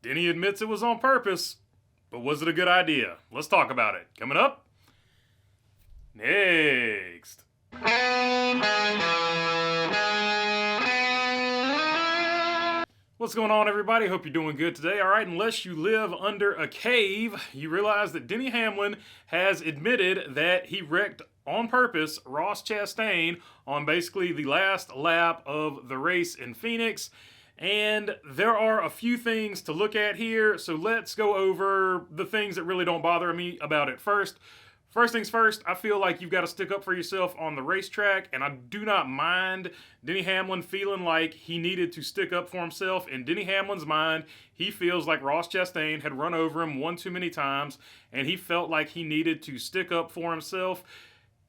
Denny admits it was on purpose, but was it a good idea? Let's talk about it. Coming up next. What's going on, everybody? Hope you're doing good today. All right, unless you live under a cave, you realize that Denny Hamlin has admitted that he wrecked on purpose Ross Chastain on basically the last lap of the race in Phoenix. And there are a few things to look at here, so let's go over the things that really don't bother me about it first. First things first, I feel like you've got to stick up for yourself on the racetrack, and I do not mind Denny Hamlin feeling like he needed to stick up for himself. In Denny Hamlin's mind, he feels like Ross Chastain had run over him one too many times, and he felt like he needed to stick up for himself.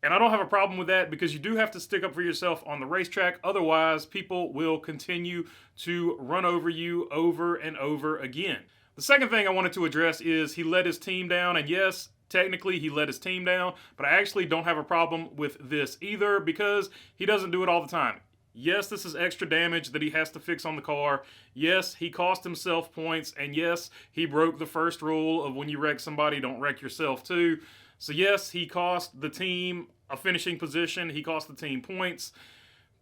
And I don't have a problem with that because you do have to stick up for yourself on the racetrack. Otherwise, people will continue to run over you over and over again. The second thing I wanted to address is he let his team down. And yes, technically he let his team down, but I actually don't have a problem with this either because he doesn't do it all the time. Yes, this is extra damage that he has to fix on the car. Yes, he cost himself points. And yes, he broke the first rule of when you wreck somebody, don't wreck yourself too. So yes, he cost the team a finishing position. He cost the team points.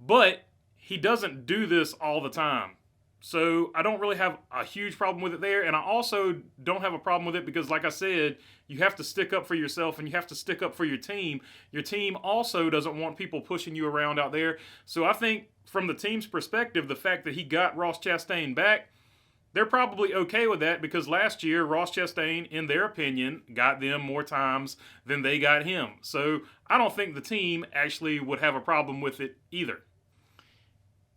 But he doesn't do this all the time. So I don't really have a huge problem with it there. And I also don't have a problem with it because, like I said, you have to stick up for yourself and you have to stick up for your team. Your team also doesn't want people pushing you around out there. So I think from the team's perspective, the fact that he got Ross Chastain back, they're probably okay with that because last year, Ross Chastain, in their opinion, got them more times than they got him. So I don't think the team actually would have a problem with it either.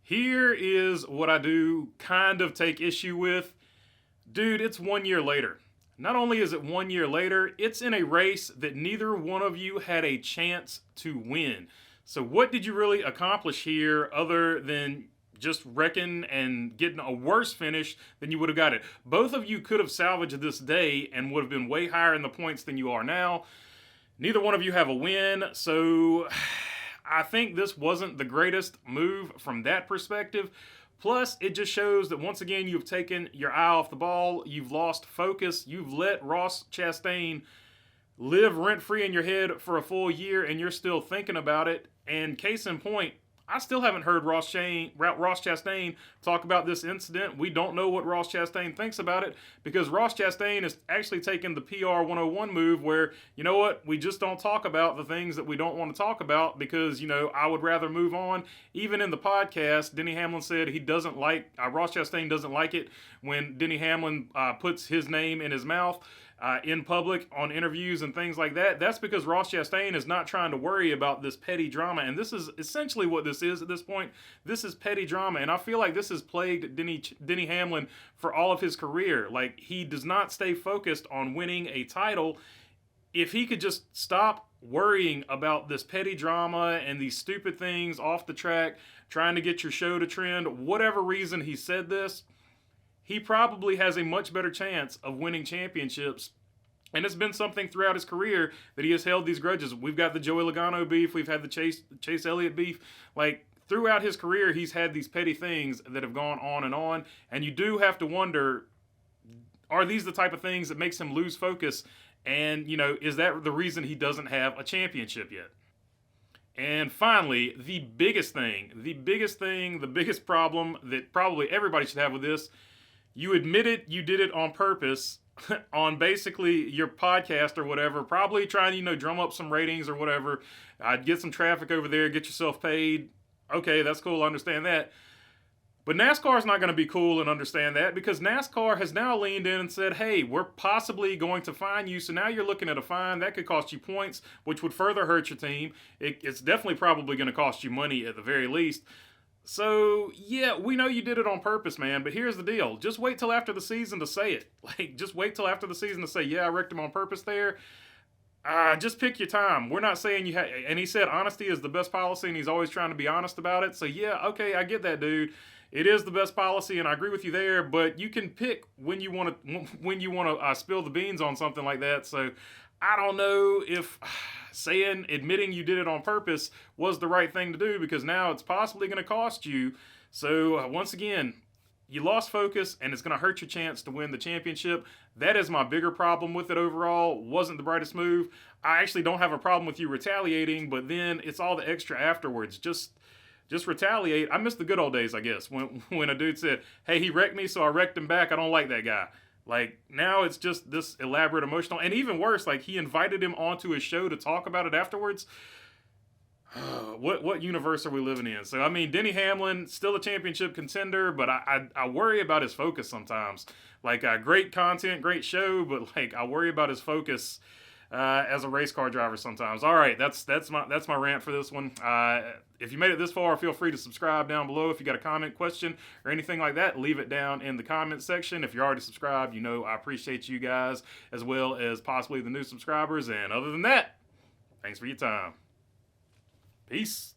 Here is what I do kind of take issue with. Dude, it's 1 year later. Not only is it 1 year later, it's in a race that neither one of you had a chance to win. So what did you really accomplish here other than just wrecking and getting a worse finish than you would have got it? Both of you could have salvaged this day and would have been way higher in the points than you are now. Neither one of you have a win, so I think this wasn't the greatest move from that perspective. Plus, it just shows that once again you've taken your eye off the ball, you've lost focus, you've let Ross Chastain live rent-free in your head for a full year and you're still thinking about it. And case in point, I still haven't heard Ross Chastain talk about this incident. We don't know what Ross Chastain thinks about it because Ross Chastain is actually taking the PR 101 move where, you know what, we just don't talk about the things that we don't want to talk about because, I would rather move on. Even in the podcast, Denny Hamlin said he doesn't like, Ross Chastain doesn't like it when Denny Hamlin puts his name in his mouth. In public on interviews and things like that. That's because Ross Chastain is not trying to worry about this petty drama. And this is essentially what this is at this point. This is petty drama. And I feel like this has plagued Denny Hamlin for all of his career. Like, he does not stay focused on winning a title. If he could just stop worrying about this petty drama and these stupid things off the track, trying to get your show to trend, whatever reason he said this, he probably has a much better chance of winning championships. And it's been something throughout his career that he has held these grudges. We've got the Joey Logano beef. We've had the Chase Elliott beef. Like, throughout his career, he's had these petty things that have gone on. And you do have to wonder, are these the type of things that makes him lose focus? And, is that the reason he doesn't have a championship yet? And finally, the biggest problem that probably everybody should have with this, you admitted you did it on purpose on basically your podcast or whatever, probably trying to, drum up some ratings or whatever, get some traffic over there, get yourself paid. Okay, that's cool, I understand that. But NASCAR is not going to be cool and understand that because NASCAR has now leaned in and said, hey, we're possibly going to fine you. So now you're looking at a fine that could cost you points, which would further hurt your team. It's definitely probably going to cost you money at the very least. So, yeah, we know you did it on purpose, man, but here's the deal. Just wait till after the season to say it. Just wait till after the season to say, yeah, I wrecked him on purpose there. Just pick your time. We're not saying you have, and he said honesty is the best policy, and he's always trying to be honest about it. So, yeah, okay, I get that, dude. It is the best policy, and I agree with you there, but you can pick when you want to spill the beans on something like that. So, I don't know if admitting you did it on purpose was the right thing to do because now it's possibly going to cost you. So once again, you lost focus, and it's going to hurt your chance to win the championship. That is my bigger problem with it overall. Wasn't the brightest move. I actually don't have a problem with you retaliating, but then it's all the extra afterwards. Just retaliate. I miss the good old days, I guess, when a dude said, hey, he wrecked me, so I wrecked him back. I don't like that guy. Like, now it's just this elaborate emotional, and even worse, like, he invited him onto his show to talk about it afterwards. What universe are we living in? So, I mean, Denny Hamlin, still a championship contender, but I worry about his focus sometimes. Like, great content, great show, but, like, I worry about his focus as a race car driver sometimes. All right, that's my rant for this one. If you made it this far, feel free to subscribe down below. If you got a comment, question, or anything like that, leave it down in the comment section. If you're already subscribed, you know I appreciate you guys as well as possibly the new subscribers. And other than that, thanks for your time. Peace.